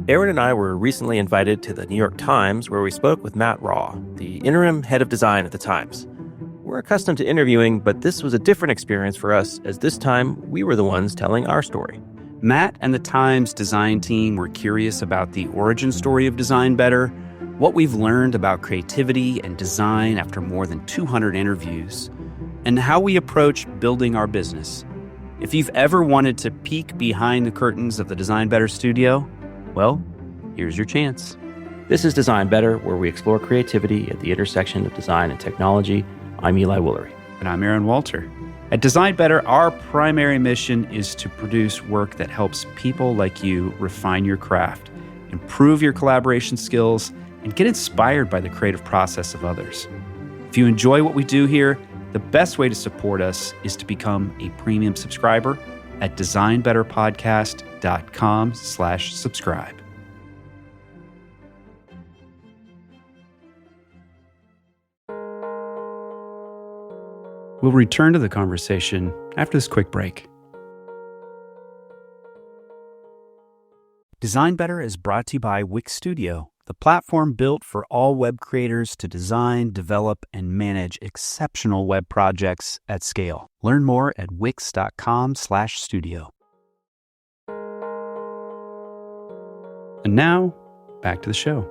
Aaron and I were recently invited to the New York Times, where we spoke with Matt Raw, the interim head of design at the Times. We're accustomed to interviewing, but this was a different experience for us, as this time we were the ones telling our story. Matt and the Times design team were curious about the origin story of Design Better, what we've learned about creativity and design after more than 200 interviews, and how we approach building our business. If you've ever wanted to peek behind the curtains of the Design Better studio, well, here's your chance. This is Design Better, where we explore creativity at the intersection of design and technology. I'm Eli Woolery. And I'm Aaron Walter. At Design Better, our primary mission is to produce work that helps people like you refine your craft, improve your collaboration skills, and get inspired by the creative process of others. If you enjoy what we do here, the best way to support us is to become a premium subscriber at designbetterpodcast.com/subscribe. We'll return to the conversation after this quick break. Design Better is brought to you by Wix Studio, the platform built for all web creators to design, develop, and manage exceptional web projects at scale. Learn more at wix.com/studio. And now, back to the show.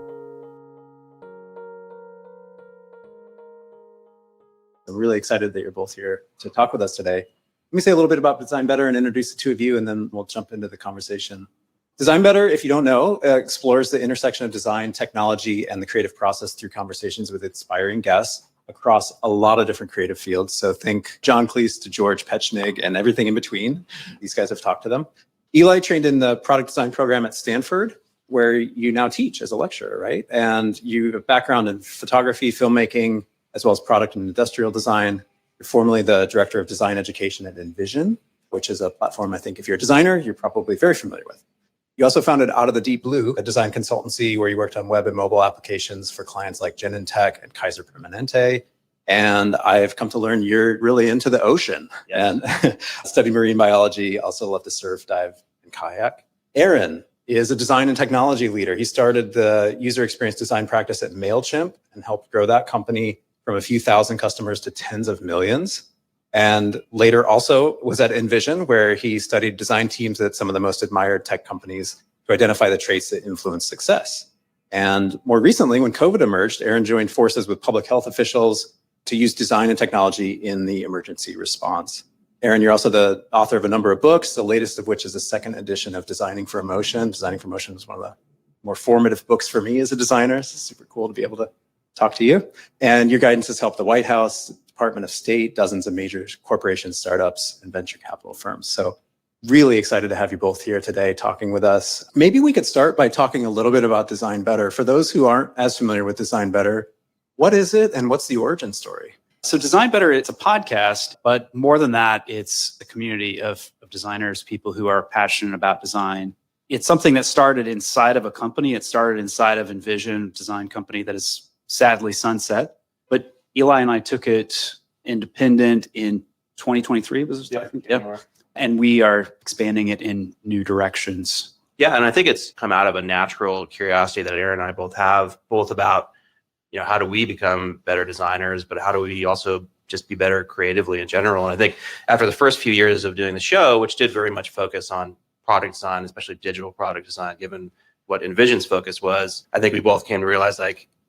I'm really excited that you're both here to talk with us today. Let me say a little bit about Design Better and introduce the two of you, and then we'll jump into the conversation. Design Better, if you don't know, explores the intersection of design, technology, and the creative process through conversations with inspiring guests across a lot of different creative fields. So think John Cleese to George Pechnig and everything in between. These guys have talked to them. Eli trained in the product design program at Stanford, where you now teach as a lecturer, right? And you have a background in photography, filmmaking, as well as product and industrial design. You're formerly the director of design education at Envision, which is a platform I think if you're a designer, you're probably very familiar with. You also founded Out of the Deep Blue, a design consultancy where you worked on web and mobile applications for clients like Genentech and Kaiser Permanente. And I've come to learn you're really into the ocean. Yes. And study marine biology, also love to surf, dive, and kayak. Aaron is a design and technology leader. He started the user experience design practice at MailChimp and helped grow that company from a few thousand customers to tens of millions. And later also was at Envision, where he studied design teams at some of the most admired tech companies to identify the traits that influence success. And more recently, when COVID emerged, Aaron joined forces with public health officials to use design and technology in the emergency response. Aaron, you're also the author of a number of books, the latest of which is the second edition of Designing for Emotion. Designing for Emotion is one of the more formative books for me as a designer. It's super cool to be able to talk to you. And your guidance has helped the White House, Department of State, dozens of major corporations, startups, and venture capital firms. So really excited to have you both here today talking with us. Maybe we could start by talking a little bit about Design Better. For those who aren't as familiar with Design Better, what is it and what's the origin story? So Design Better, it's a podcast, but more than that, it's a community of designers, people who are passionate about design. It's something that started inside of a company. It started inside of Envision, a design company that is sadly sunset. But Eli and I took it independent in 2023. And we are expanding it in new directions. Yeah, and I think it's come out of a natural curiosity that Aaron and I both have, both about, how do we become better designers, but how do we also just be better creatively in general? And I think after the first few years of doing the show, which did very much focus on product design, especially digital product design, given what Envision's focus was, I think we both came to realize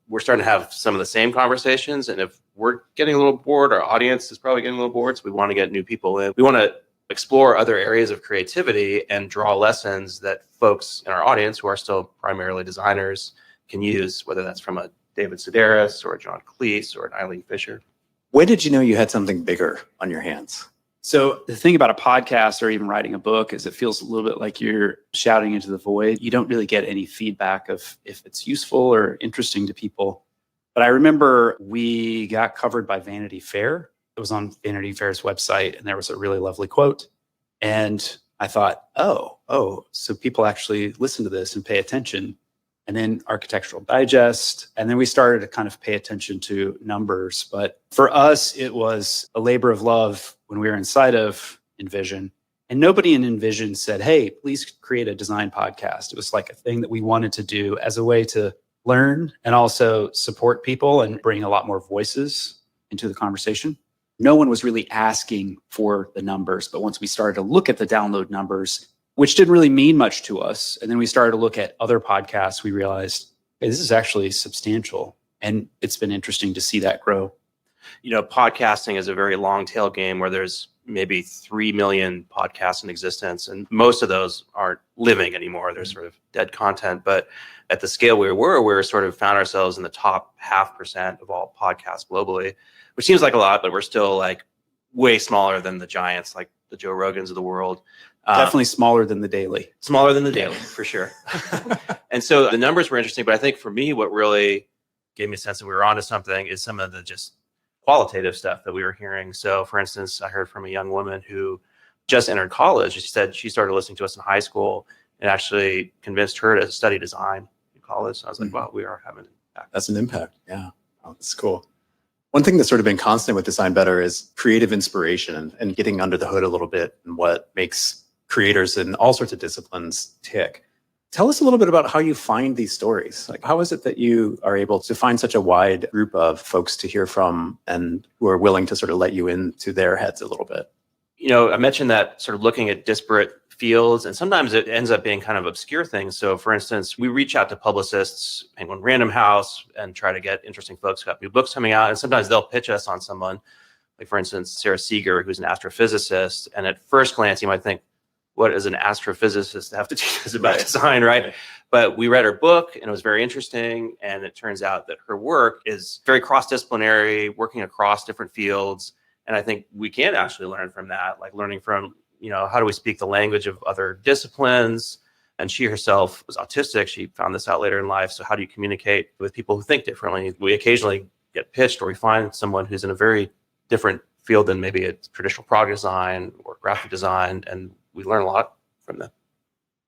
we're starting to have some of the same conversations. And if we're getting a little bored, our audience is probably getting a little bored. So we want to get new people in. We want to explore other areas of creativity and draw lessons that folks in our audience who are still primarily designers can use, whether that's from a David Sedaris or a John Cleese or an Eileen Fisher. When did you know you had something bigger on your hands? So the thing about a podcast or even writing a book is it feels a little bit like you're shouting into the void. You don't really get any feedback of if it's useful or interesting to people. But I remember we got covered by Vanity Fair. It was on Vanity Fair's website, and there was a really lovely quote. And I thought, oh, so people actually listen to this and pay attention. And then Architectural Digest. And then we started to kind of pay attention to numbers. But for us, it was a labor of love when we were inside of Envision. And nobody in Envision said, hey, please create a design podcast. It was like a thing that we wanted to do as a way to learn and also support people and bring a lot more voices into the conversation. No one was really asking for the numbers, but once we started to look at the download numbers, which didn't really mean much to us, and then we started to look at other podcasts, we realized, hey, this is actually substantial. And it's been interesting to see that grow. Podcasting is a very long tail game where there's maybe 3 million podcasts in existence, and most of those aren't living anymore. They're sort of dead content. But at the scale we're sort of found ourselves in the top 0.5% of all podcasts globally, which seems like a lot, but we're still like way smaller than the giants, like the Joe Rogans of the world. Definitely smaller than the Daily. Smaller than the Daily, for sure. And so the numbers were interesting, but I think for me, what really gave me a sense that we were onto something is some of the just qualitative stuff that we were hearing. So for instance, I heard from a young woman who just entered college. She said she started listening to us in high school and actually convinced her to study design in college. So I was like, wow, we are having an impact. That's an impact. Yeah. Oh, that's cool. One thing that's sort of been constant with Design Better is creative inspiration and getting under the hood a little bit and what makes creators in all sorts of disciplines tick. Tell us a little bit about how you find these stories. Like, how is it that you are able to find such a wide group of folks to hear from and who are willing to sort of let you into their heads a little bit? I mentioned that sort of looking at disparate fields, and sometimes it ends up being kind of obscure things. So for instance, we reach out to publicists, Penguin Random House, and try to get interesting folks who have new books coming out. And sometimes they'll pitch us on someone, like for instance, Sarah Seeger, who's an astrophysicist. And at first glance, you might think, what does an astrophysicist have to teach us about design, right? But we read her book and it was very interesting. And it turns out that her work is very cross-disciplinary, working across different fields. And I think we can actually learn from that, like learning from, how do we speak the language of other disciplines? And she herself was autistic. She found this out later in life. So how do you communicate with people who think differently? We occasionally get pitched or we find someone who's in a very different field than maybe it's traditional product design or graphic design. And we learn a lot from them.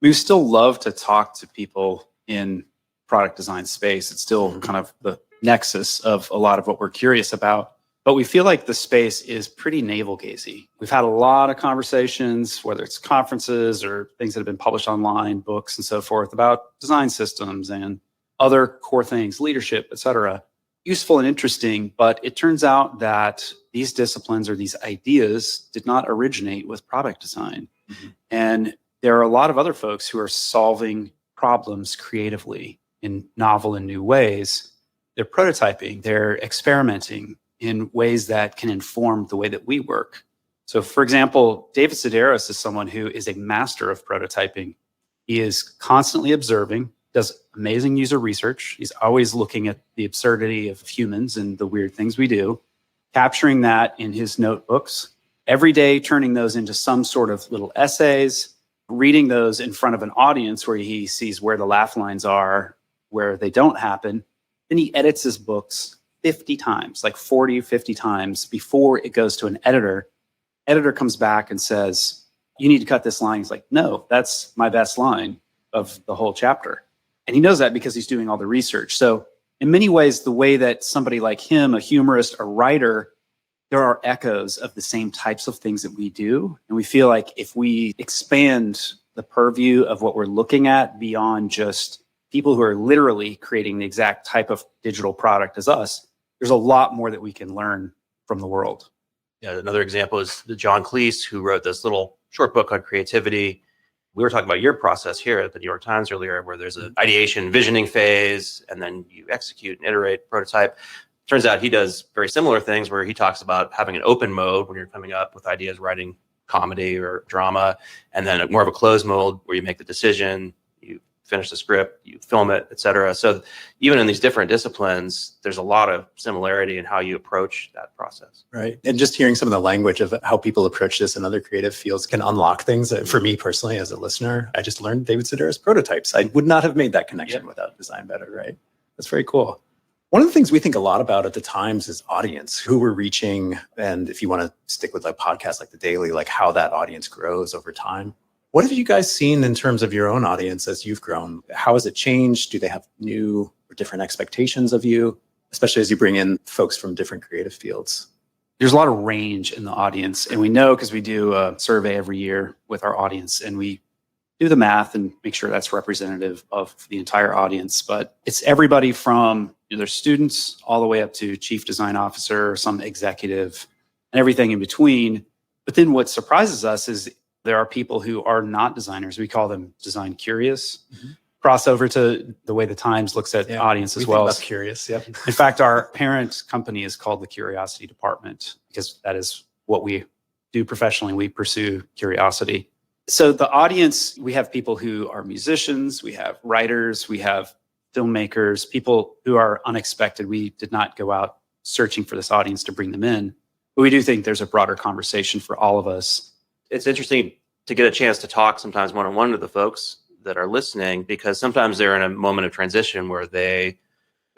We still love to talk to people in product design space. It's still kind of the nexus of a lot of what we're curious about. But we feel like the space is pretty navel-gazy. We've had a lot of conversations, whether it's conferences or things that have been published online, books and so forth, about design systems and other core things, leadership, et cetera. Useful and interesting, but it turns out that these disciplines or these ideas did not originate with product design. Mm-hmm. And there are a lot of other folks who are solving problems creatively in novel and new ways. They're prototyping, they're experimenting in ways that can inform the way that we work. So for example, David Sedaris is someone who is a master of prototyping. He is constantly observing, does amazing user research. He's always looking at the absurdity of humans and the weird things we do, capturing that in his notebooks, every day turning those into some sort of little essays, reading those in front of an audience where he sees where the laugh lines are, where they don't happen. Then he edits his books 50 times, like 40, 50 times before it goes to an editor. Editor comes back and says, you need to cut this line. He's like, no, that's my best line of the whole chapter. And he knows that because he's doing all the research. So in many ways, the way that somebody like him, a humorist, a writer, there are echoes of the same types of things that we do. And we feel like if we expand the purview of what we're looking at beyond just people who are literally creating the exact type of digital product as us, there's a lot more that we can learn from the world. Yeah, another example is the John Cleese, who wrote this little short book on creativity. We were talking about your process here at the New York Times earlier, where there's an ideation, visioning phase, and then you execute and iterate, prototype. Turns out he does very similar things where he talks about having an open mode when you're coming up with ideas, writing comedy or drama, and then more of a closed mode where you make the decision, you finish the script, you film it, et cetera. So even in these different disciplines, there's a lot of similarity in how you approach that process. Right. And just hearing some of the language of how people approach this in other creative fields can unlock things. For me personally, as a listener, I just learned David Sedaris prototypes. I would not have made that connection without Design Better, right? That's very cool. One of the things we think a lot about at the Times is audience, who we're reaching. And if you want to stick with a podcast like The Daily, like how that audience grows over time. What have you guys seen in terms of your own audience as you've grown? How has it changed? Do they have new or different expectations of you, especially as you bring in folks from different creative fields? there's a lot of range in the audience. And we know because we do a survey every year with our audience and we do the math and make sure that's representative of the entire audience. But it's everybody from their students all the way up to chief design officer, some executive, and everything in between. But then what surprises us is there are people who are not designers. We call them design curious. Mm-hmm. Cross over to the way the Times looks at audience as well. That's curious. Yep. In fact, our parent company is called the Curiosity Department because that is what we do professionally. We pursue curiosity. So the audience, we have people who are musicians, we have writers, we have filmmakers, people who are unexpected. We did not go out searching for this audience to bring them in, but we do think there's a broader conversation for all of us. It's interesting to get a chance to talk sometimes one-on-one with the folks that are listening, because sometimes they're in a moment of transition where they're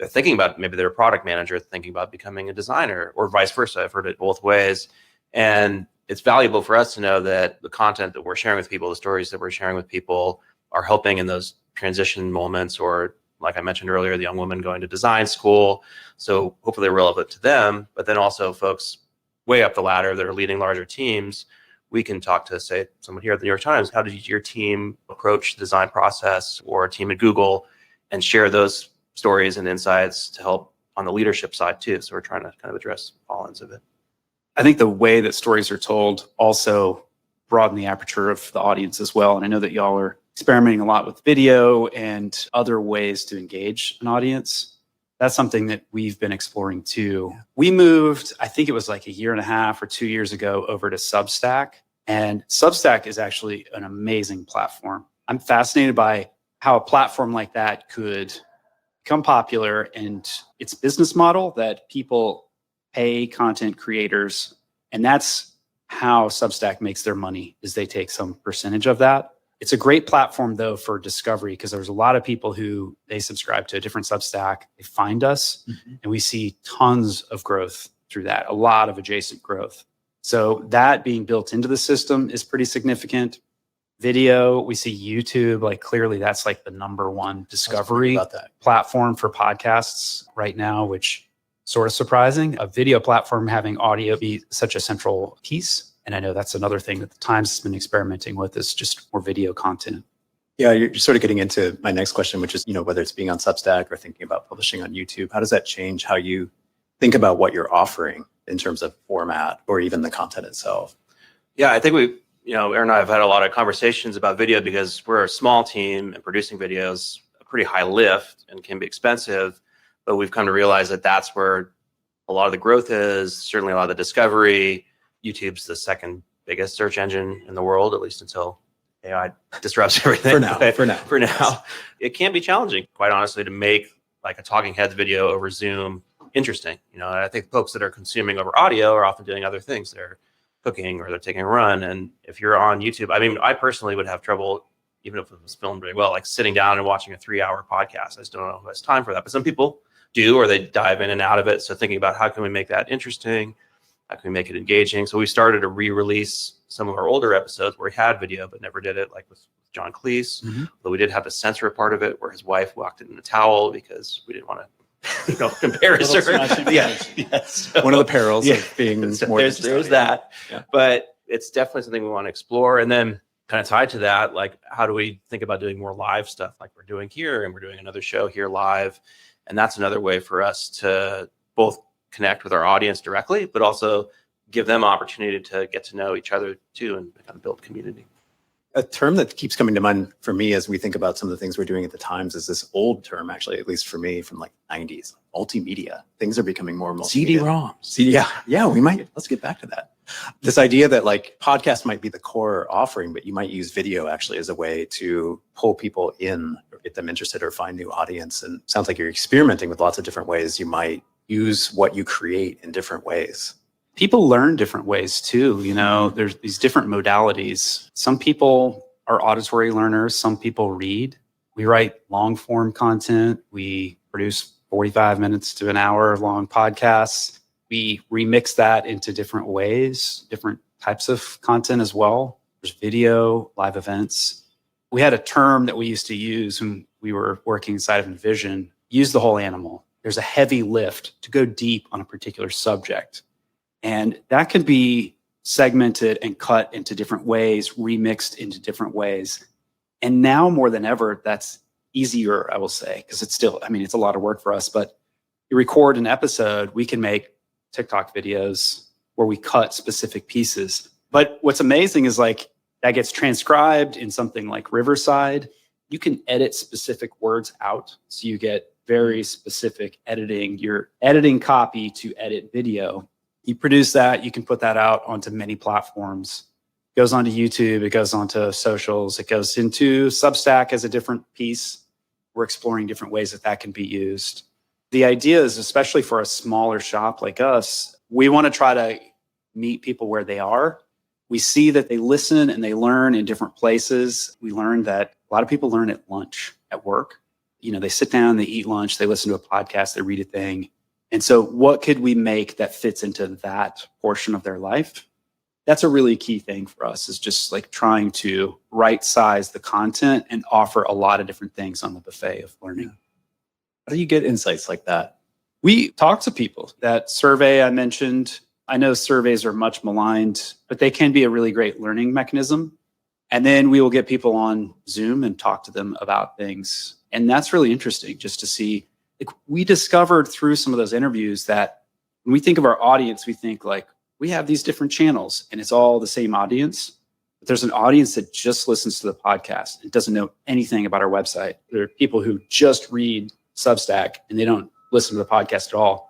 thinking about, maybe they're a product manager thinking about becoming a designer, or vice versa. I've heard it both ways. And it's valuable for us to know that the content that we're sharing with people, the stories that we're sharing with people, are helping in those transition moments, or like I mentioned earlier, the young woman going to design school. So hopefully they're relevant to them, but then also folks way up the ladder that are leading larger teams. We can talk to, say, someone here at the New York Times. How did your team approach the design process, or a team at Google, and share those stories and insights to help on the leadership side too? So we're trying to kind of address all ends of it. I think the way that stories are told also broaden the aperture of the audience as well. And I know that y'all are experimenting a lot with video and other ways to engage an audience. That's something that we've been exploring too. We moved, I think it was like a year and a half or 2 years ago, over to Substack. And Substack is actually an amazing platform. I'm fascinated by how a platform like that could become popular, and its business model that people pay content creators. And that's how Substack makes their money, is they take some percentage of that. It's a great platform, though, for discovery, because there's a lot of people who they subscribe to a different Substack. They find us, and we see tons of growth through that, a lot of adjacent growth. So that being built into the system is pretty significant. Video, we see YouTube, like clearly that's like the number one discovery platform for podcasts right now, which sort of surprising. A video platform having audio be such a central piece. And I know that's another thing that the Times has been experimenting with, is just more video content. Yeah, you're sort of getting into my next question, which is, whether it's being on Substack or thinking about publishing on YouTube, how does that change how you think about what you're offering in terms of format or even the content itself? Yeah, I think Aaron and I have had a lot of conversations about video, because we're a small team and producing videos a pretty high lift and can be expensive. But we've come to realize that that's where a lot of the growth is, certainly a lot of the discovery. YouTube's the second biggest search engine in the world, at least until AI disrupts everything. For now. It can be challenging, quite honestly, to make like a talking heads video over Zoom interesting. And I think folks that are consuming over audio are often doing other things. They're cooking or they're taking a run. And if you're on YouTube, I personally would have trouble, even if it was filmed very well, like sitting down and watching a 3-hour podcast. I just don't know who has time for that. But some people do, or they dive in and out of it. So thinking about how can we make that interesting? How can we make it engaging? So we started to re-release some of our older episodes where we had video, but never did it, like with John Cleese. But we did have to censor a part of it where his wife walked in a towel because we didn't want to embarrass her. Yes. One of the perils of being more. There's that. Yeah. But it's definitely something we want to explore. And then kind of tied to that, like, how do we think about doing more live stuff like we're doing here, and we're doing another show here live. And that's another way for us to both connect with our audience directly, but also give them opportunity to get to know each other too, and kind of build community. A term that keeps coming to mind for me as we think about some of the things we're doing at the Times is this old term, actually, at least for me, from like 90s, multimedia. Things are becoming more multimedia. CD-ROMs. Yeah, let's get back to that. This idea that like podcast might be the core offering, but you might use video actually as a way to pull people in or get them interested or find new audience. And it sounds like you're experimenting with lots of different ways you might use what you create in different ways. People learn different ways too. There's these different modalities. Some people are auditory learners. Some people read. We write long form content. We produce 45 minutes to an hour long podcasts. We remix that into different ways, different types of content as well. There's video, live events. We had a term that we used to use when we were working inside of Envision, use the whole animal. There's a heavy lift to go deep on a particular subject. And that can be segmented and cut into different ways, remixed into different ways. And now more than ever, that's easier, I will say, because it's still, I mean, it's a lot of work for us, but you record an episode, we can make TikTok videos where we cut specific pieces. But what's amazing is like that gets transcribed in something like Riverside. You can edit specific words out. So you get very specific editing. You're editing copy to edit video. You produce that, you can put that out onto many platforms. It goes onto YouTube, it goes onto socials, it goes into Substack as a different piece. We're exploring different ways that can be used. The idea is, especially for a smaller shop like us, we want to try to meet people where they are. We see that they listen and they learn in different places. We learned that a lot of people learn at lunch, at work. You know, they sit down, they eat lunch, they listen to a podcast, they read a thing. And so what could we make that fits into that portion of their life? That's a really key thing for us, is just like trying to right size the content and offer a lot of different things on the buffet of learning. How do you get insights like that? We talk to people. That survey I mentioned, I know surveys are much maligned, but they can be a really great learning mechanism. And then we will get people on Zoom and talk to them about things. And that's really interesting just to see. Like, we discovered through some of those interviews that when we think of our audience, we think like we have these different channels and it's all the same audience. But there's an audience that just listens to the podcast and doesn't know anything about our website. There are people who just read Substack and they don't listen to the podcast at all,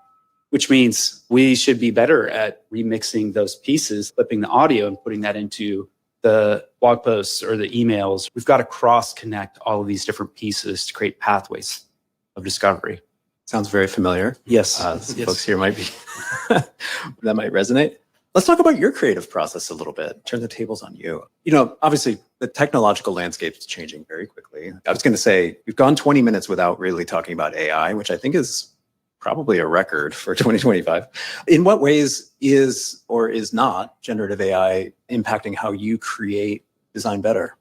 which means we should be better at remixing those pieces, flipping the audio and putting that into the blog posts or the emails. We've got to cross connect all of these different pieces to create pathways of discovery. Sounds very familiar. Yes. Some Yes. folks here might be, that might resonate. Let's talk about your creative process a little bit. Turn the tables on you. You know, obviously the technological landscape is changing very quickly. I was going to say, we've gone 20 minutes without really talking about AI, which I think is probably a record for 2025. In what ways is or is not generative AI impacting how you create design better?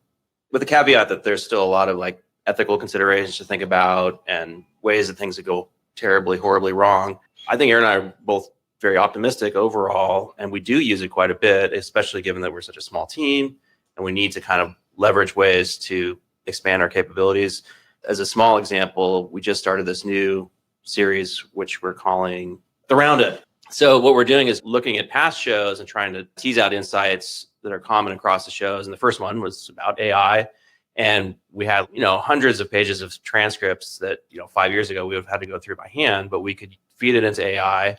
With the caveat that there's still a lot of like ethical considerations to think about and ways that things that go terribly, horribly wrong. I think Aaron and I are both very optimistic overall, and we do use it quite a bit, especially given that we're such a small team and we need to kind of leverage ways to expand our capabilities. As a small example, we just started this new series, which we're calling The Roundup. So what we're doing is looking at past shows and trying to tease out insights that are common across the shows. And the first one was about AI. And we had, hundreds of pages of transcripts that, 5 years ago we would have had to go through by hand, but we could feed it into AI,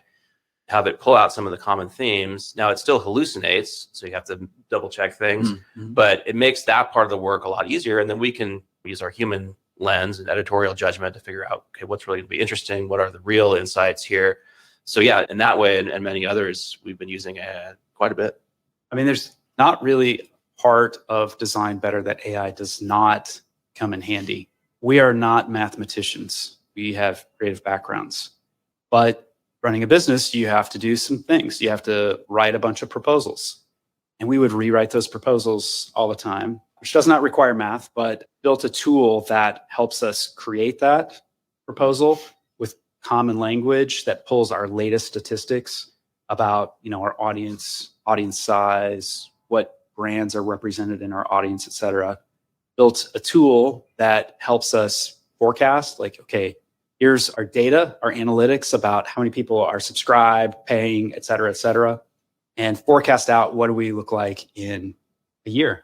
have it pull out some of the common themes. Now it still hallucinates, so you have to double check things, but it makes that part of the work a lot easier. And then we can use our human lens and editorial judgment to figure out, okay, what's really going to be interesting? What are the real insights here? So yeah, in that way and many others, we've been using it quite a bit. I mean, there's not really part of design better that AI does not come in handy. We are not mathematicians. We have creative backgrounds, but running a business, you have to do some things. You have to write a bunch of proposals, and we would rewrite those proposals all the time, which does not require math, but built a tool that helps us create that proposal with common language that pulls our latest statistics about, our audience size, what brands are represented in our audience, et cetera. Built a tool that helps us forecast, like, okay, here's our data, our analytics about how many people are subscribed, paying, et cetera, and forecast out what do we look like in a year,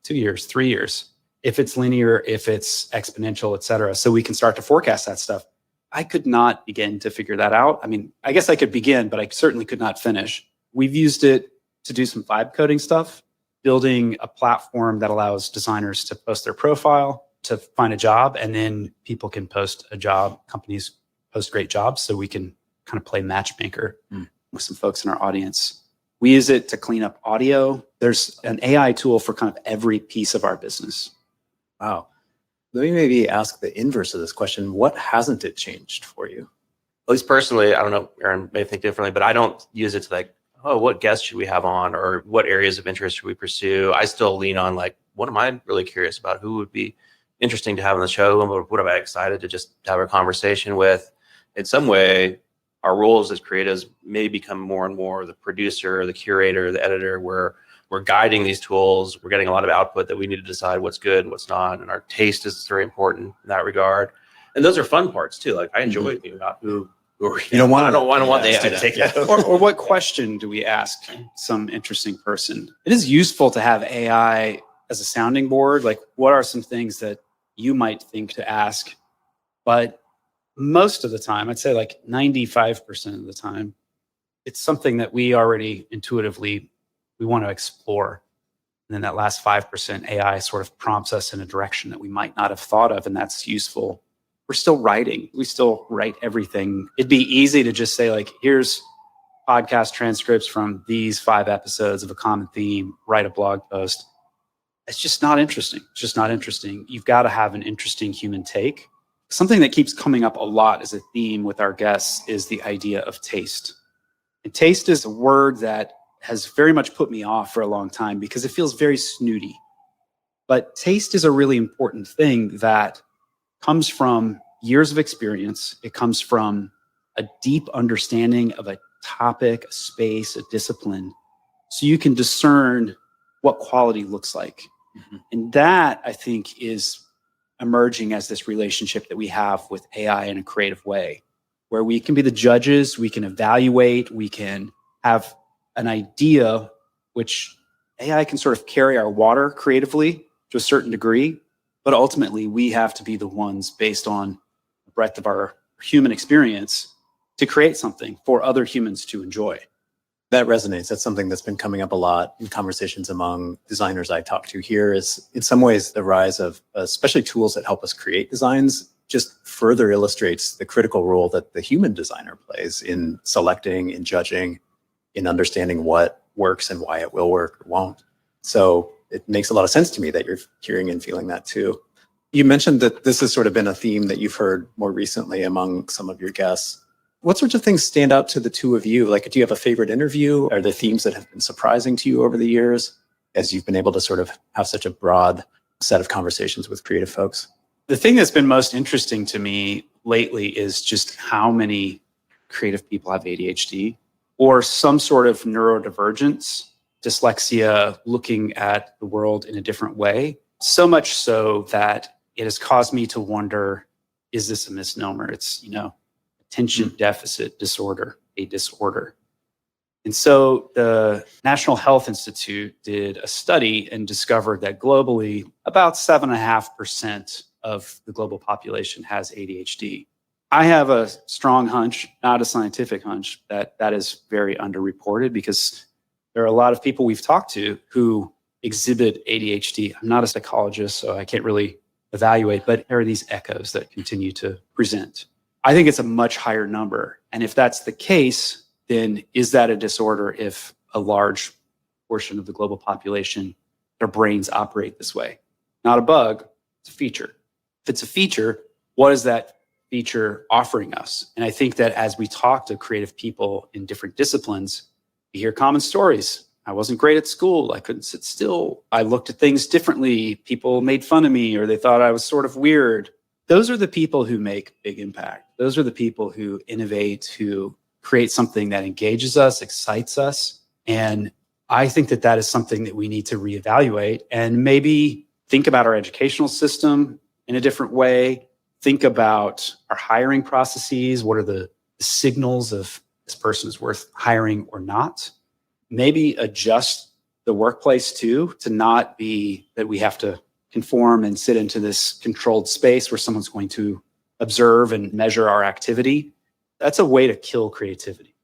2 years, 3 years, if it's linear, if it's exponential, et cetera. So we can start to forecast that stuff. I could not begin to figure that out. I mean, I guess I could begin, but I certainly could not finish. We've used it to do some vibe coding stuff, building a platform that allows designers to post their profile, to find a job, and then people can post a job, companies post great jobs, so we can kind of play matchmaker with some folks in our audience. We use it to clean up audio. There's an AI tool for kind of every piece of our business. Wow. Let me maybe ask the inverse of this question. What hasn't it changed for you? At least personally, I don't know, Aaron may think differently, but I don't use it to like, oh, what guests should we have on, or what areas of interest should we pursue? I still lean on like, what am I really curious about? Who would be interesting to have on the show? And what am I excited to just have a conversation with? In some way, our roles as creatives may become more and more the producer, the curator, the editor, where we're guiding these tools. We're getting a lot of output that we need to decide what's good and what's not. And our taste is very important in that regard. And those are fun parts too. Like I enjoy thinking about who You don't want I don't want the AI to take that over. Or what question do we ask some interesting person? It is useful to have AI as a sounding board. Like, what are some things that you might think to ask? But most of the time, I'd say like 95% of the time, it's something that we already intuitively, we want to explore. And then that last 5% AI sort of prompts us in a direction that we might not have thought of. And that's useful. We're still writing. We still write everything. It'd be easy to just say like, here's podcast transcripts from these 5 episodes of a common theme, write a blog post. It's just not interesting. It's just not interesting. You've got to have an interesting human take. Something that keeps coming up a lot as a theme with our guests is the idea of taste. And taste is a word that has very much put me off for a long time because it feels very snooty. But taste is a really important thing that comes from years of experience. It comes from a deep understanding of a topic, a space, a discipline. So you can discern what quality looks like. And that, I think, is emerging as this relationship that we have with AI in a creative way, where we can be the judges, we can evaluate, we can have an idea, which AI can sort of carry our water creatively to a certain degree, but ultimately we have to be the ones based on the breadth of our human experience to create something for other humans to enjoy. That resonates. That's something that's been coming up a lot in conversations among designers I talk to here is in some ways the rise of especially tools that help us create designs just further illustrates the critical role that the human designer plays in selecting, in judging, in understanding what works and why it will work or won't. So it makes a lot of sense to me that you're hearing and feeling that too. You mentioned that this has sort of been a theme that you've heard more recently among some of your guests. What sorts of things stand out to the two of you? Like, do you have a favorite interview? Are there themes that have been surprising to you over the years as you've been able to sort of have such a broad set of conversations with creative folks? The thing that's been most interesting to me lately is just how many creative people have ADHD or some sort of neurodivergence, dyslexia, looking at the world in a different way. So much so that it has caused me to wonder, is this a misnomer? It's, attention deficit disorder, a disorder. And so the National Health Institute did a study and discovered that globally, about 7.5% of the global population has ADHD. I have a strong hunch, not a scientific hunch, that is very underreported because there are a lot of people we've talked to who exhibit ADHD. I'm not a psychologist, so I can't really evaluate, but there are these echoes that continue to present. I think it's a much higher number. And if that's the case, then is that a disorder if a large portion of the global population, their brains operate this way? Not a bug, it's a feature. If it's a feature, what is that feature offering us? And I think that as we talk to creative people in different disciplines, we hear common stories. I wasn't great at school. I couldn't sit still. I looked at things differently. People made fun of me or they thought I was sort of weird. Those are the people who make big impact. Those are the people who innovate, who create something that engages us, excites us. And I think that that is something that we need to reevaluate and maybe think about our educational system in a different way. Think about our hiring processes. What are the signals of this person is worth hiring or not? Maybe adjust the workplace too, to not be that we have to conform and sit into this controlled space where someone's going to observe and measure our activity. That's a way to kill creativity.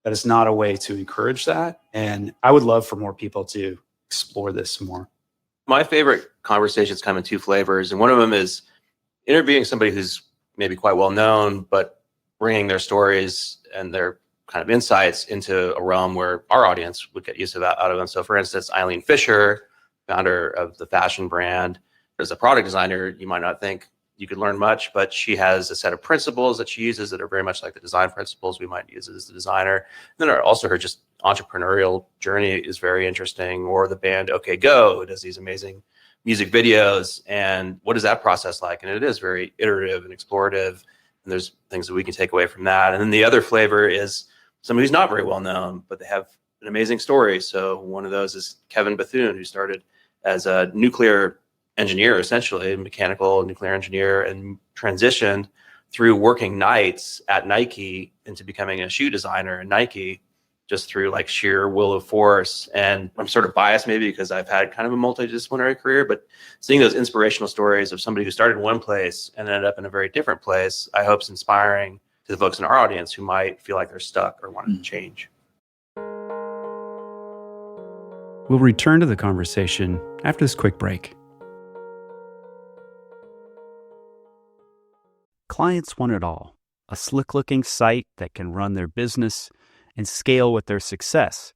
That is not a way to encourage that. And I would love for more people to explore this more. My favorite conversations come in 2 flavors. And one of them is interviewing somebody who's maybe quite well known, but bringing their stories and their kind of insights into a realm where our audience would get use out of them. So for instance, Eileen Fisher, founder of the fashion brand. As a product designer, you might not think you could learn much, but she has a set of principles that she uses that are very much like the design principles we might use as a designer. And then also her just entrepreneurial journey is very interesting. Or the band OK Go, who does these amazing music videos. And what is that process like? And it is very iterative and explorative. And there's things that we can take away from that. And then the other flavor is somebody who's not very well known, but they have an amazing story. So one of those is Kevin Bethune, who started as a nuclear engineer, essentially a mechanical nuclear engineer, and transitioned through working nights at Nike into becoming a shoe designer at Nike, just through like sheer will of force. And I'm sort of biased maybe because I've had kind of a multidisciplinary career, but seeing those inspirational stories of somebody who started in one place and ended up in a very different place, I hope is inspiring to the folks in our audience who might feel like they're stuck or want to change. We'll return to the conversation after this quick break. Clients want it all. A slick-looking site that can run their business and scale with their success.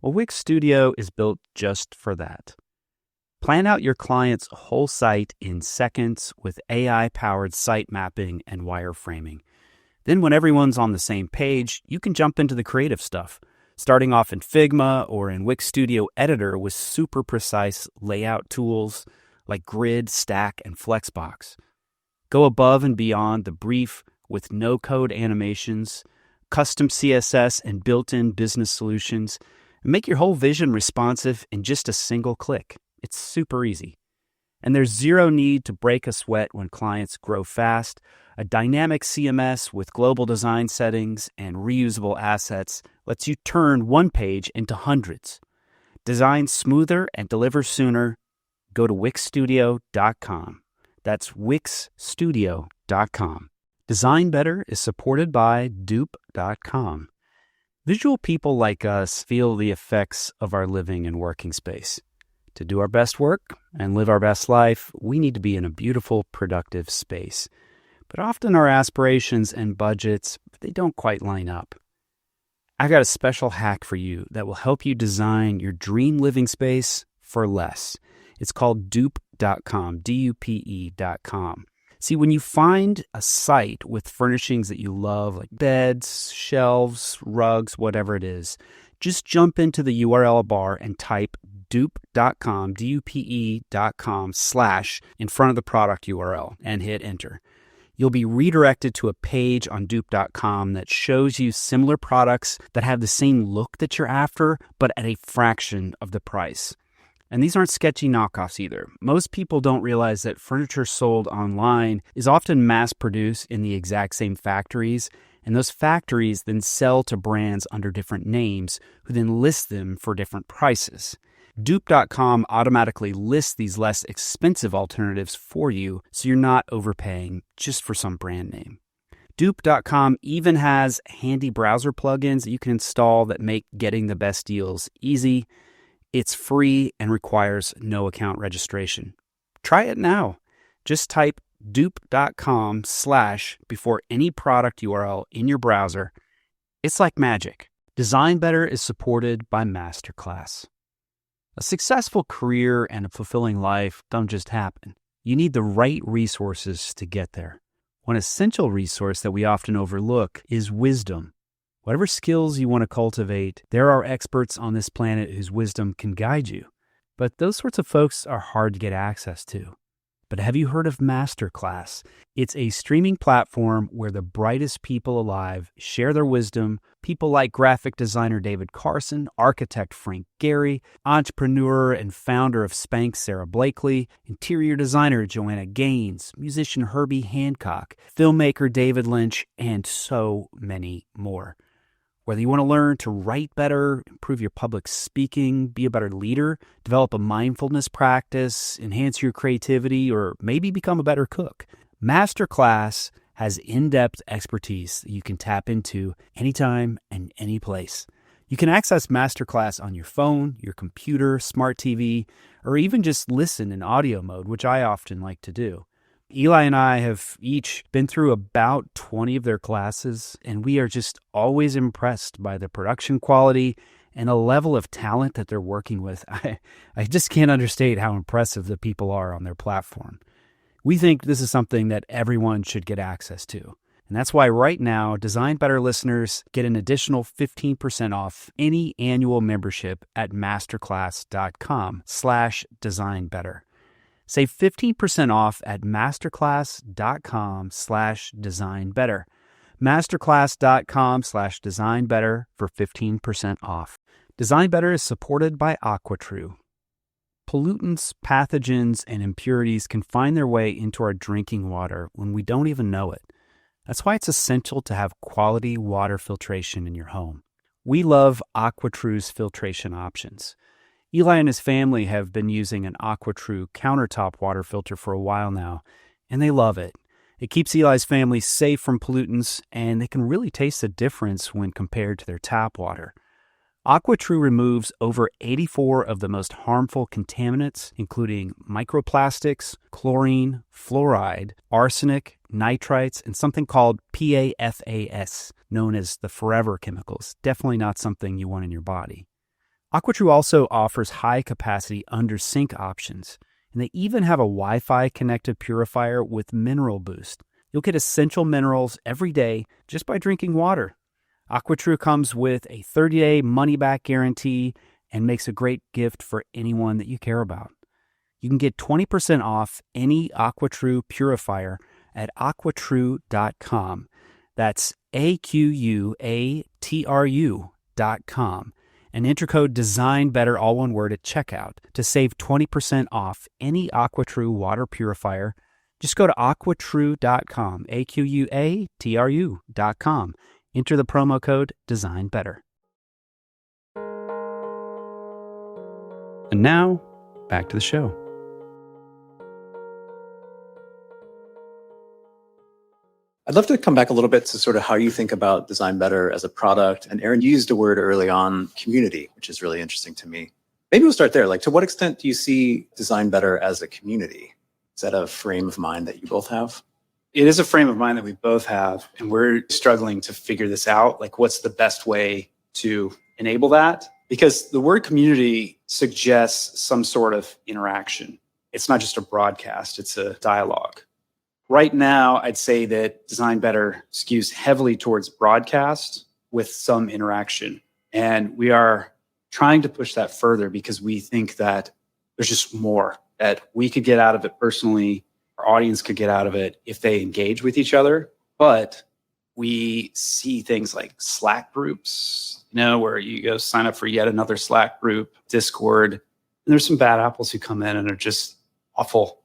Well, Wix Studio is built just for that. Plan out your client's whole site in seconds with AI-powered site mapping and wireframing. Then when everyone's on the same page, you can jump into the creative stuff, starting off in Figma or in Wix Studio Editor with super precise layout tools like Grid, Stack, and Flexbox. Go above and beyond the brief with no-code animations, custom CSS, and built-in business solutions, and make your whole vision responsive in just a single click. It's super easy. And there's zero need to break a sweat when clients grow fast. A dynamic CMS with global design settings and reusable assets lets you turn one page into hundreds. Design smoother and deliver sooner. Go to wixstudio.com. That's wixstudio.com. Design Better is supported by dupe.com. Visual people like us feel the effects of our living and working space. To do our best work and live our best life, we need to be in a beautiful, productive space. But often our aspirations and budgets, they don't quite line up. I've got a special hack for you that will help you design your dream living space for less. It's called dupe.com, dupe.com. See, when you find a site with furnishings that you love, like beds, shelves, rugs, whatever it is, just jump into the URL bar and type dupe.com, dupe.com / in front of the product URL and hit enter. You'll be redirected to a page on dupe.com that shows you similar products that have the same look that you're after, but at a fraction of the price. And these aren't sketchy knockoffs either. Most people don't realize that furniture sold online is often mass-produced in the exact same factories, and those factories then sell to brands under different names who then list them for different prices. Dupe.com automatically lists these less expensive alternatives for you, so you're not overpaying just for some brand name. Dupe.com even has handy browser plugins that you can install that make getting the best deals easy. It's free and requires no account registration. Try it now. Just type dupe.com / before any product URL in your browser. It's like magic. Design Better is supported by Masterclass. A successful career and a fulfilling life don't just happen. You need the right resources to get there. One essential resource that we often overlook is wisdom. Whatever skills you want to cultivate, there are experts on this planet whose wisdom can guide you. But those sorts of folks are hard to get access to. But have you heard of Masterclass? It's a streaming platform where the brightest people alive share their wisdom. People like graphic designer David Carson, architect Frank Gehry, entrepreneur and founder of Spanx Sarah Blakely, interior designer Joanna Gaines, musician Herbie Hancock, filmmaker David Lynch, and so many more. Whether you want to learn to write better, improve your public speaking, be a better leader, develop a mindfulness practice, enhance your creativity, or maybe become a better cook, Masterclass has in-depth expertise that you can tap into anytime and any place. You can access Masterclass on your phone, your computer, smart TV, or even just listen in audio mode, which I often like to do. Eli and I have each been through about 20 of their classes, and we are just always impressed by the production quality and a level of talent that they're working with. I just can't understate how impressive the people are on their platform. We think this is something that everyone should get access to. And that's why right now, Design Better listeners get an additional 15% off any annual membership at masterclass.com /designbetter. Save 15% off at masterclass.com/designbetter. Masterclass.com/designbetter for 15% off. Design Better is supported by AquaTrue. Pollutants, pathogens, and impurities can find their way into our drinking water when we don't even know it. That's why it's essential to have quality water filtration in your home. We love AquaTrue's filtration options. Eli and his family have been using an AquaTrue countertop water filter for a while now, and they love it. It keeps Eli's family safe from pollutants, and they can really taste the difference when compared to their tap water. AquaTrue removes over 84 of the most harmful contaminants, including microplastics, chlorine, fluoride, arsenic, nitrites, and something called PAFAS, known as the forever chemicals. Definitely not something you want in your body. AquaTrue also offers high-capacity under-sink options, and they even have a Wi-Fi connected purifier with Mineral Boost. You'll get essential minerals every day just by drinking water. AquaTrue comes with a 30-day money-back guarantee and makes a great gift for anyone that you care about. You can get 20% off any AquaTrue purifier at aquatrue.com. That's AQUATRU.com. And enter code DESIGNBETTER, all one word, at checkout to save 20% off any AquaTrue water purifier. Just go to aquatrue.com, AQUATRU.com. Enter the promo code DESIGNBETTER. And now, back to the show. I'd love to come back a little bit to sort of how you think about Design Better as a product. And Aaron, you used a word early on, community, which is really interesting to me. Maybe we'll start there. Like, to what extent do you see Design Better as a community? Is that a frame of mind that you both have? It is a frame of mind that we both have, and we're struggling to figure this out. Like, what's the best way to enable that? Because the word community suggests some sort of interaction. It's not just a broadcast, it's a dialogue. Right now, I'd say that Design Better skews heavily towards broadcast with some interaction. And we are trying to push that further because we think that there's just more that we could get out of it personally. Our audience could get out of it if they engage with each other. But we see things like Slack groups, where you go sign up for yet another Slack group, Discord. And there's some bad apples who come in and are just awful,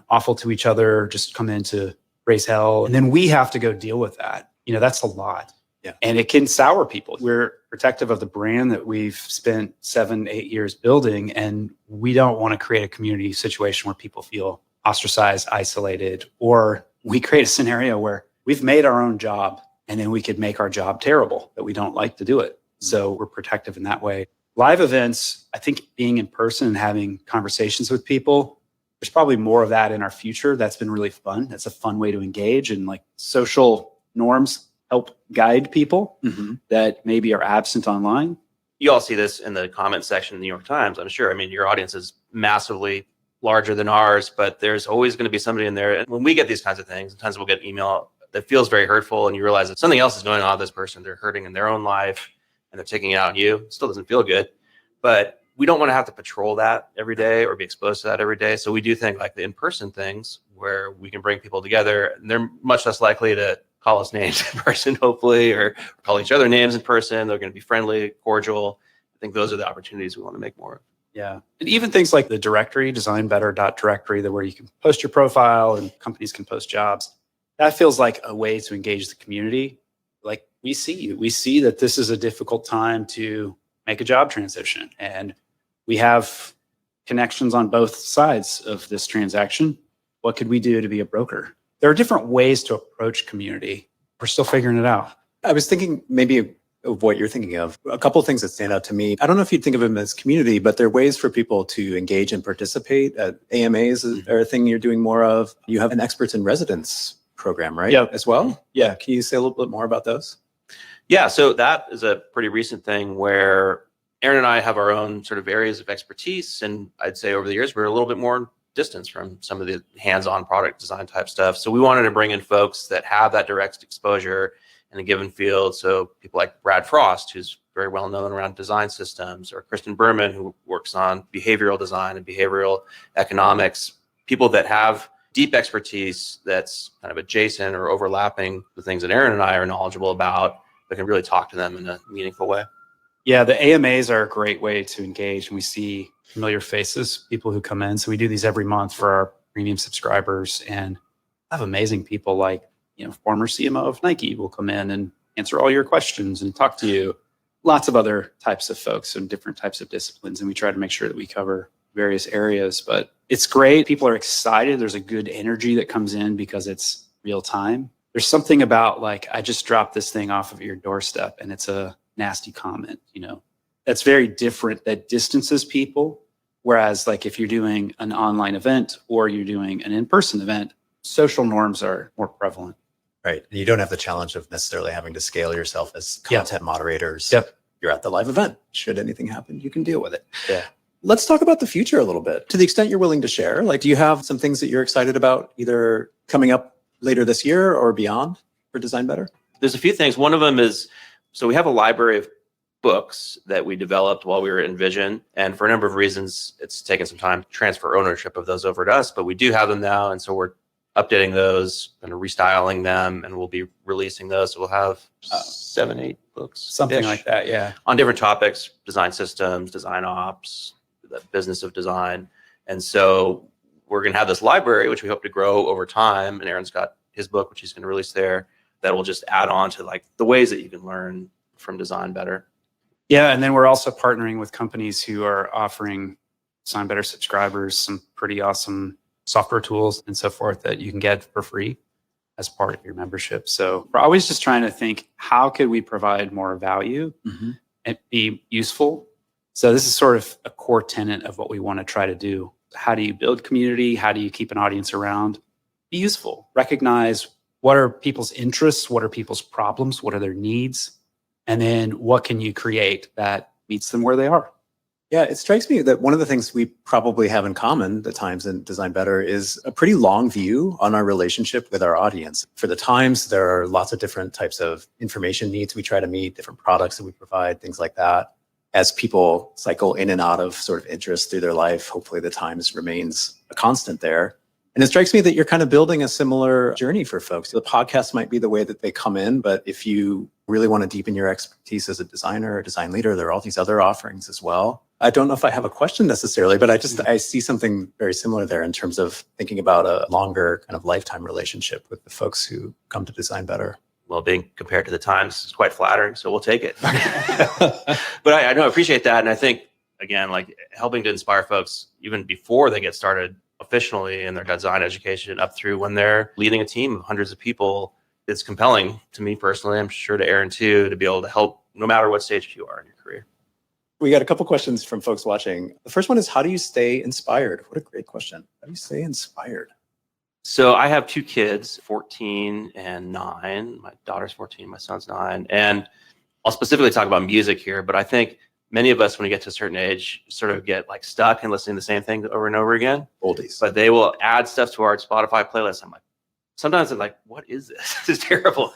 awful to each other, just come in to raise hell. And then we have to go deal with that. That's a lot. Yeah. And it can sour people. We're protective of the brand that we've spent 7-8 years building. And we don't want to create a community situation where people feel ostracized, isolated, or we create a scenario where we've made our own job and then we could make our job terrible, that we don't like to do it. So we're protective in that way. Live events, I think being in person and having conversations with people, there's probably more of that in our future. That's been really fun. That's a fun way to engage, and like social norms help guide people that maybe are absent online. You all see this in the comment section in the New York Times, I'm sure. I mean, your audience is massively larger than ours, but there's always going to be somebody in there. And when we get these kinds of things, sometimes we'll get email that feels very hurtful, and you realize that something else is going on with this person. They're hurting in their own life and they're taking it out on you. It still doesn't feel good, but we don't want to have to patrol that every day or be exposed to that every day. So we do think like the in-person things where we can bring people together, and they're much less likely to call us names in person, hopefully, or call each other names in person. They're going to be friendly, cordial. I think those are the opportunities we want to make more of. Yeah. And even things like the directory, designbetter.directory, where you can post your profile and companies can post jobs. That feels like a way to engage the community. Like, we see that this is a difficult time to make a job transition, and we have connections on both sides of this transaction. What could we do to be a broker? There are different ways to approach community. We're still figuring it out. I was thinking maybe of what you're thinking of. A couple of things that stand out to me. I don't know if you'd think of them as community, but there are ways for people to engage and participate. AMAs are a thing you're doing more of. You have an experts in residence program, right? Yeah. As well? Yeah. Can you say a little bit more about those? Yeah, so that is a pretty recent thing where Aaron and I have our own sort of areas of expertise. And I'd say over the years, we're a little bit more distance from some of the hands-on product design type stuff. So we wanted to bring in folks that have that direct exposure in a given field. So people like Brad Frost, who's very well known around design systems, or Kristen Berman, who works on behavioral design and behavioral economics. people that have deep expertise that's kind of adjacent or overlapping the things that Aaron and I are knowledgeable about, that can really talk to them in a meaningful way. Yeah, the AMAs are a great way to engage, and we see familiar faces, people who come in. So we do these every month for our premium subscribers, and have amazing people like, former CMO of Nike will come in and answer all your questions and talk to you. Lots of other types of folks and different types of disciplines, and we try to make sure that we cover various areas. But it's great. People are excited. There's a good energy that comes in because it's real time. There's something about like, I just dropped this thing off of your doorstep and it's a nasty comment, that's very different, that distances people. Whereas like if you're doing an online event or you're doing an in-person event, social norms are more prevalent. Right. And you don't have the challenge of necessarily having to scale yourself as content moderators. Yep. You're at the live event. Should anything happen, you can deal with it. Yeah. Let's talk about the future a little bit. To the extent you're willing to share, like, do you have some things that you're excited about either coming up later this year or beyond for Design Better? There's a few things. One of them is, so we have a library of books that we developed while we were in Vision. And for a number of reasons, it's taken some time to transfer ownership of those over to us, but we do have them now. And so we're updating those, kind of restyling them, and we'll be releasing those. So we'll have 7, 8 books. Something like that, yeah. On different topics, design systems, design ops, the business of design. And so we're going to have this library, which we hope to grow over time. And Aaron's got his book, which he's going to release there, that will just add on to like the ways that you can learn from Design Better. Yeah, and then we're also partnering with companies who are offering Design Better subscribers some pretty awesome software tools and so forth that you can get for free as part of your membership. So we're always just trying to think, how could we provide more value and be useful? So this is sort of a core tenet of what we want to try to do. How do you build community? How do you keep an audience around? Be useful. Recognize what are people's interests? What are people's problems? What are their needs? And then what can you create that meets them where they are? Yeah, it strikes me that one of the things we probably have in common at times in Design Better is a pretty long view on our relationship with our audience. For the Times, there are lots of different types of information needs we try to meet, different products that we provide, things like that. As people cycle in and out of sort of interest through their life, hopefully the Times remains a constant there. And it strikes me that you're kind of building a similar journey for folks. The podcast might be the way that they come in, but if you really want to deepen your expertise as a designer or design leader, there are all these other offerings as well. I don't know if I have a question necessarily, but I see something very similar there in terms of thinking about a longer kind of lifetime relationship with the folks who come to Design Better. Well, being compared to the Times is quite flattering, so we'll take it. But I know, I appreciate that. And I think, again, like helping to inspire folks even before they get started officially in their design education up through when they're leading a team of hundreds of people, it's compelling to me personally. I'm sure to Aaron too, to be able to help no matter what stage you are in your career. We got a couple questions from folks watching. The first one is, how do you stay inspired? What a great question. How do you stay inspired? So I have 2 kids, 14 and 9. My daughter's 14, my son's 9. And I'll specifically talk about music here, but I think many of us, when we get to a certain age, sort of get like stuck in listening to the same thing over and over again. Oldies. But they will add stuff to our Spotify playlist. Sometimes I'm like, what is this? This is terrible.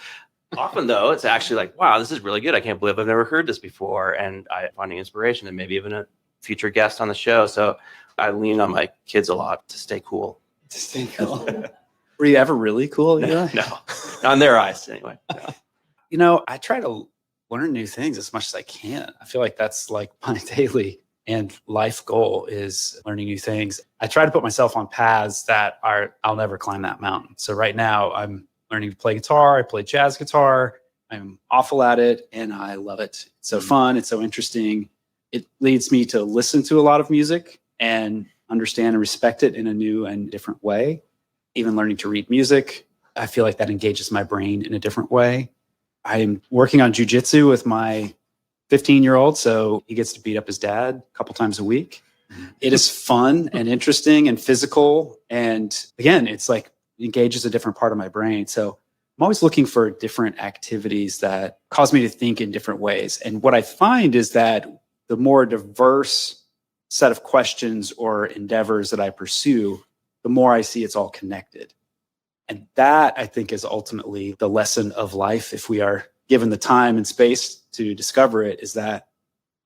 Often though, it's actually like, wow, this is really good. I can't believe I've never heard this before. And I'm finding inspiration and maybe even a future guest on the show. So I lean on my kids a lot to stay cool. To stay cool. Were you ever really cool? No, not in their eyes anyway. No. I try to learn new things as much as I can. I feel like that's like my daily and life goal is learning new things. I try to put myself on paths that I'll never climb that mountain. So right now I'm learning to play guitar. I play jazz guitar. I'm awful at it and I love it. It's so fun. It's so interesting. It leads me to listen to a lot of music and understand and respect it in a new and different way. Even learning to read music, I feel like that engages my brain in a different way. I'm working on jujitsu with my 15-year-old, so he gets to beat up his dad a couple times a week. It is fun and interesting and physical. And again, it's like it engages a different part of my brain. So I'm always looking for different activities that cause me to think in different ways. And what I find is that the more diverse set of questions or endeavors that I pursue, the more I see it's all connected. And that, I think, is ultimately the lesson of life, if we are given the time and space to discover it, is that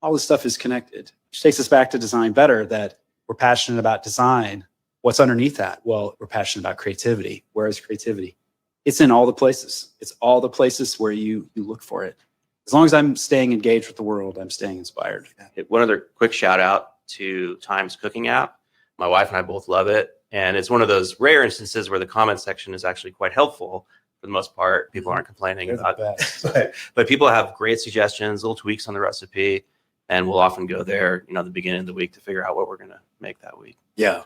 all this stuff is connected. Which takes us back to Design Better, that we're passionate about design, What's underneath that? Well, we're passionate about creativity. Where is creativity? It's in all the places. It's all the places where you look for it. As long as I'm staying engaged with the world, I'm staying inspired. One other quick shout out to Time's cooking app. My wife and I both love it. And it's one of those rare instances where the comment section is actually quite helpful. For the most part, people aren't complaining They're about the best. but people have great suggestions, little tweaks on the recipe. And we'll often go there, at the beginning of the week to figure out what we're going to make that week. Yeah,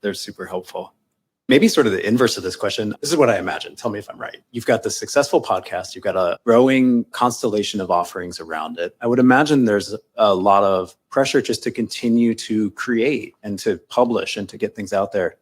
they're super helpful. Maybe sort of the inverse of this question. This is what I imagine. Tell me if I'm right. You've got this successful podcast. You've got a growing constellation of offerings around it. I would imagine there's a lot of pressure just to continue to create and to publish and to get things out there.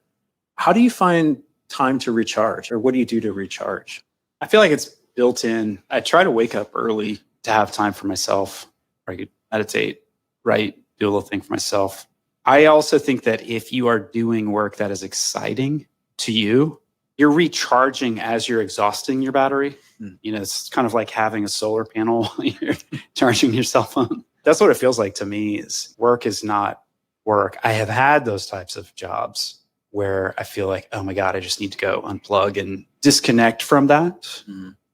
How do you find time to recharge, or what do you do to recharge? I feel like it's built in. I try to wake up early to have time for myself, or I could meditate, write, do a little thing for myself. I also think that if you are doing work that is exciting to you, you're recharging as you're exhausting your battery. It's kind of like having a solar panel you're charging your cell phone. That's what it feels like to me. Is work is not work. I have had those types of jobs where I feel like, oh my God, I just need to go unplug and disconnect from that.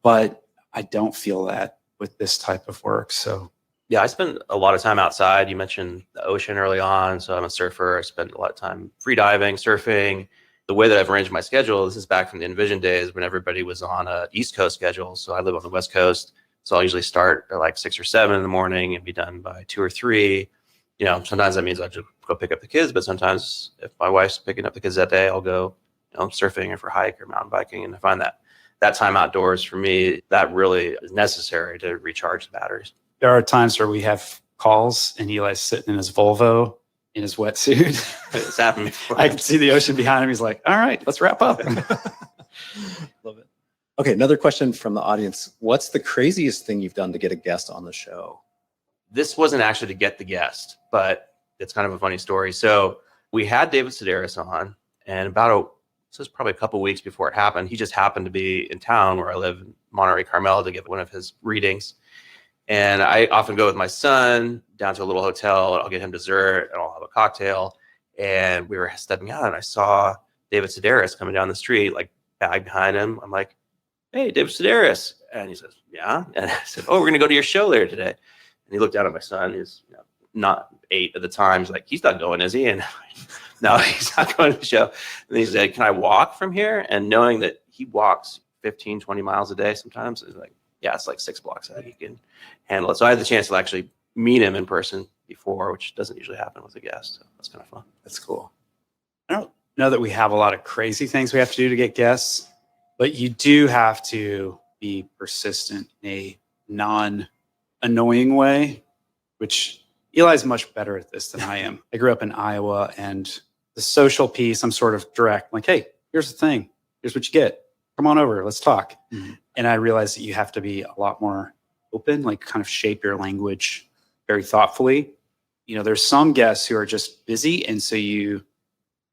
But I don't feel that with this type of work. So yeah, I spend a lot of time outside. You mentioned the ocean early on. So I'm a surfer. I spend a lot of time free diving, surfing. The way that I've arranged my schedule, this is back from the Envision days when everybody was on a East Coast schedule. So I live on the West Coast. So I'll usually start at like 6 or 7 in the morning and be done by 2 or 3. Sometimes that means I just go pick up the kids, but sometimes if my wife's picking up the kids that day, I'll go, surfing or for hike or mountain biking. And I find that time outdoors for me, that really is necessary to recharge the batteries. there are times where we have calls and Eli's sitting in his Volvo in his wetsuit. It's happened before. I can see the ocean behind him. He's like, all right, let's wrap up. Love it. Okay, another question from the audience. What's the craziest thing you've done to get a guest on the show? This wasn't actually to get the guest, but it's kind of a funny story. So we had David Sedaris on, and this was probably a couple of weeks before it happened. He just happened to be in town where I live in Monterey, Carmel, to give one of his readings. And I often go with my son down to a little hotel, and I'll get him dessert, and I'll have a cocktail. And we were stepping out, and I saw David Sedaris coming down the street, like bag behind him. I'm like, "Hey, David Sedaris." And he says, "Yeah." And I said, "Oh, we're going to go to your show later today." And he looked down at my son. He's not 8 at the time. He's like, "He's not going, is he?" And no, he's not going to the show. And he said, "Can I walk from here?" And knowing that he walks 15, 20 miles a day sometimes, it's like, yeah, it's like 6 blocks. I think he can handle it. So I had the chance to actually meet him in person before, which doesn't usually happen with a guest. So that's kind of fun. That's cool. I don't know that we have a lot of crazy things we have to do to get guests, but you do have to be persistent in a non-annoying way, which Eli's much better at this than I am. I grew up in Iowa, and the social piece, I'm sort of direct, like, "Hey, here's the thing. Here's what you get. Come on over. Let's talk." Mm-hmm. And I realized that you have to be a lot more open, like kind of shape your language very thoughtfully. There's some guests who are just busy. And so you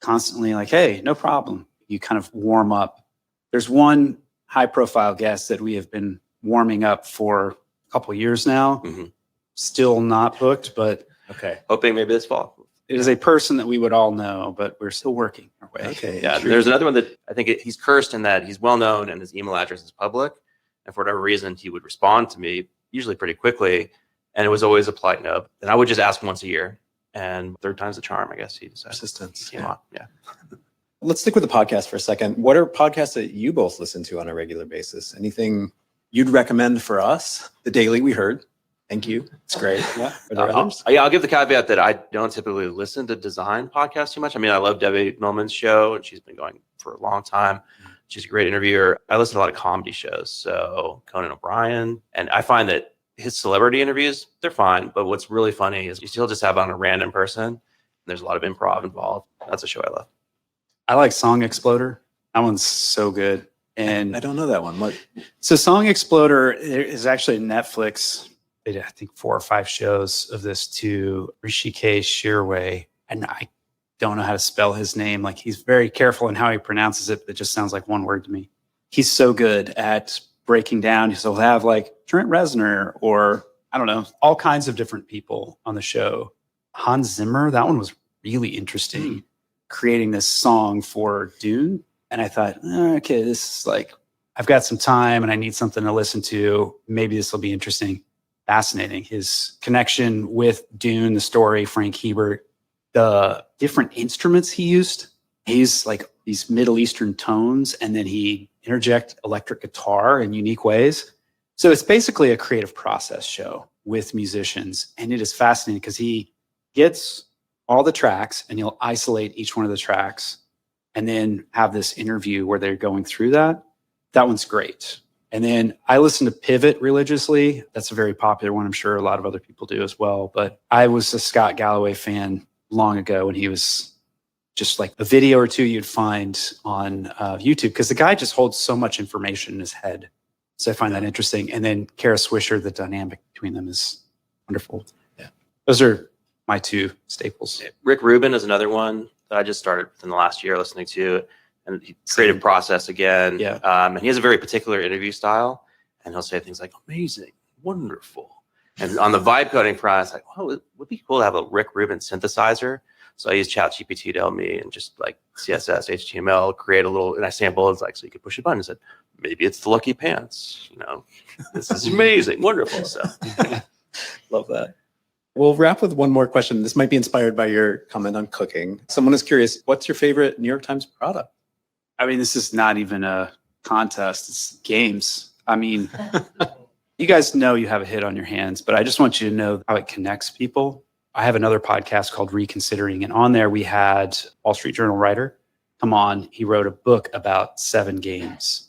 constantly like, "Hey, no problem." You kind of warm up. There's one high profile guest that we have been warming up for a couple of years now. Mm-hmm. Still not booked, but okay. Hoping maybe this fall. It is a person that we would all know, but we're still working our way. Okay. Yeah. There's another one that I think he's cursed in that he's well known and his email address is public. And for whatever reason, he would respond to me usually pretty quickly. And it was always a polite no. And I would just ask once a year. And third time's the charm, I guess he decided. Persistence. He came on. Yeah. Let's stick with the podcast for a second. What are podcasts that you both listen to on a regular basis? Anything you'd recommend for us? The Daily we heard. Thank you. It's great. Yeah. Are there others? I'll give the caveat that I don't typically listen to design podcasts too much. I mean, I love Debbie Millman's show, and she's been going for a long time. She's a great interviewer. I listen to a lot of comedy shows, so Conan O'Brien. And I find that his celebrity interviews, they're fine. But what's really funny is you still just have on a random person, and there's a lot of improv involved. That's a show I love. I like Song Exploder. That one's so good. And I don't know that one. What? So Song Exploder is actually Netflix. They did, I think, 4 or 5 shows of this to Rishikesh Shirway. And I don't know how to spell his name. Like, he's very careful in how he pronounces it. But it just sounds like one word to me. He's so good at breaking down. He'll have like Trent Reznor or, I don't know, all kinds of different people on the show. Hans Zimmer, that one was really interesting. creating this song for Dune. And I thought, okay, this is like, I've got some time and I need something to listen to. Maybe this will be interesting. Fascinating. His connection with Dune, the story, Frank Hebert, the different instruments he used. He used like these Middle Eastern tones, and then he interject electric guitar in unique ways. So it's basically a creative process show with musicians. And it is fascinating because he gets all the tracks and he'll isolate each one of the tracks and then have this interview where they're going through that. That one's great. And then I listen to Pivot religiously. That's a very popular one. I'm sure a lot of other people do as well. But I was a Scott Galloway fan long ago when he was just like a video or two you'd find on YouTube, because the guy just holds so much information in his head. So I find that interesting. And then Kara Swisher, the dynamic between them is wonderful. Yeah. Those are my two staples. Rick Rubin is another one that I just started within the last year listening to, and creative process again. Yeah. And he has a very particular interview style, and he'll say things like amazing, wonderful. And on the vibe coding front, it's like, oh, it would be cool to have a Rick Rubin synthesizer. So I use ChatGPT to help me and just like CSS, HTML, create a little, and I sample it's like, so you could push a button and said, maybe it's the Lucky Pants, this is amazing, wonderful. So Love that. We'll wrap with one more question. This might be inspired by your comment on cooking. Someone is curious, what's your favorite New York Times product? I mean, this is not even a contest. It's games. I mean, you guys know you have a hit on your hands, but I just want you to know how it connects people. I have another podcast called Reconsidering, and on there we had Wall Street Journal writer come on. He wrote a book about 7 games.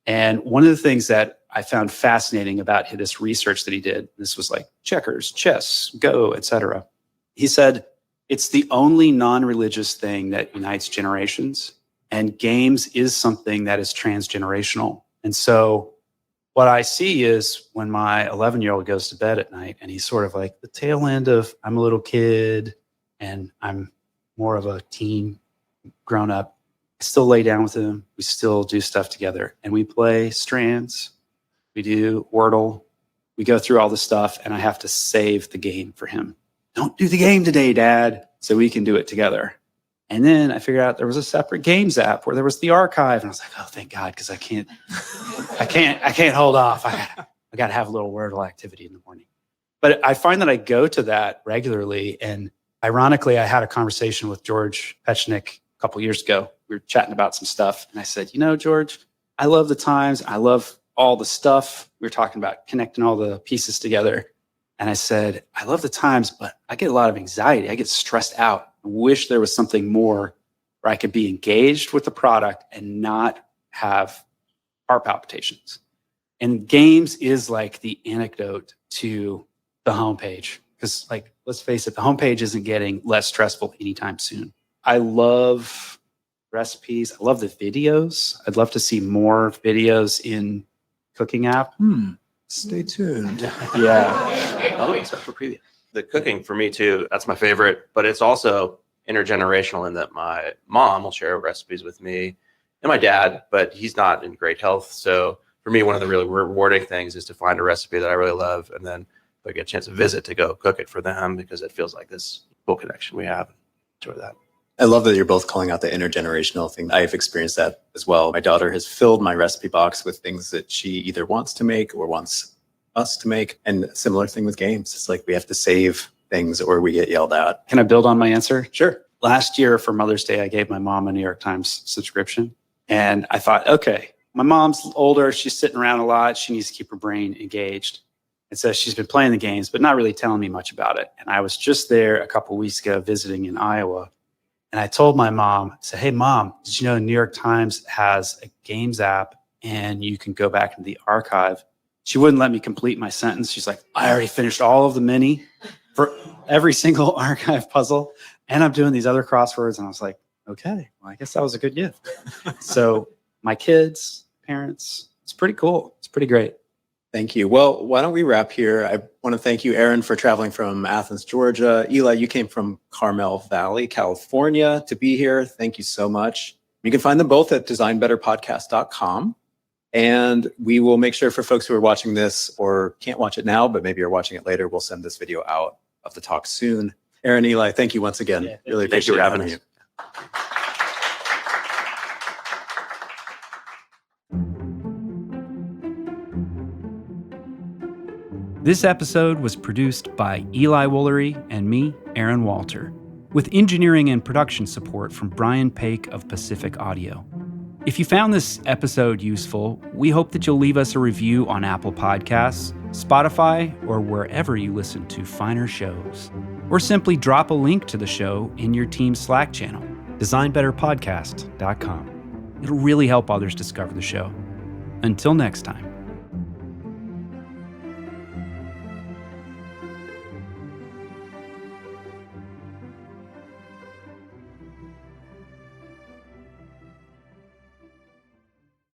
And one of the things that I found fascinating about this research that he did, this was like checkers, chess, Go, etc. He said, it's the only non-religious thing that unites generations, and games is something that is transgenerational. And so what I see is when my 11-year-old goes to bed at night and he's sort of like the tail end of I'm a little kid and I'm more of a teen grown up, I still lay down with him. We still do stuff together and we play Strands. We do Wordle. We go through all the stuff and I have to save the game for him. Don't do the game today, Dad, so we can do it together. And then I figured out there was a separate games app where there was the archive. And I was like, oh, thank God, because I can't hold off. I got to have a little Wordle activity in the morning. But I find that I go to that regularly. And ironically, I had a conversation with George Pechnik a couple years ago. We were chatting about some stuff. And I said, George, I love the Times. I love all the stuff. We were talking about connecting all the pieces together. And I said, I love the Times, but I get a lot of anxiety. I get stressed out. I wish there was something more where I could be engaged with the product and not have heart palpitations. And games is like the antidote to the homepage. Because let's face it, the homepage isn't getting less stressful anytime soon. I love recipes. I love the videos. I'd love to see more videos in cooking app. Stay tuned. Yeah. oh, special preview. The cooking for me too, that's my favorite, but it's also intergenerational in that my mom will share recipes with me and my dad, but he's not in great health. So for me, one of the really rewarding things is to find a recipe that I really love. And then if I get a chance to visit, to go cook it for them, because it feels like this cool connection we have. Enjoy that. I love that you're both calling out the intergenerational thing. I've experienced that as well. My daughter has filled my recipe box with things that she either wants to make or wants us to make. And similar thing with games. It's like we have to save things or we get yelled at. Can I build on my answer? Sure. Last year for Mother's Day, I gave my mom a New York Times subscription. And I thought, okay, my mom's older. She's sitting around a lot. She needs to keep her brain engaged. And so she's been playing the games, but not really telling me much about it. And I was just there a couple of weeks ago visiting in Iowa. And I told my mom, I said, hey, Mom, did you know New York Times has a games app and you can go back into the archive? She wouldn't let me complete my sentence. She's like, I already finished all of the mini for every single archive puzzle. And I'm doing these other crosswords. And I was like, okay, well, I guess that was a good gift. So my kids, parents, it's pretty cool. It's pretty great. Thank you. Well, why don't we wrap here? I want to thank you, Aaron, for traveling from Athens, Georgia. Eli, you came from Carmel Valley, California to be here. Thank you so much. You can find them both at designbetterpodcast.com. And we will make sure for folks who are watching this or can't watch it now, but maybe you're watching it later, we'll send this video out of the talk soon. Aaron, Eli, thank you once again. Yeah, really Thank you appreciate for having having us. you. This episode was produced by Eli Woolery and me, Aaron Walter, with engineering and production support from Brian Paik of Pacific Audio. If you found this episode useful, we hope that you'll leave us a review on Apple Podcasts, Spotify, or wherever you listen to finer shows. Or simply drop a link to the show in your team's Slack channel, designbetterpodcast.com. It'll really help others discover the show. Until next time.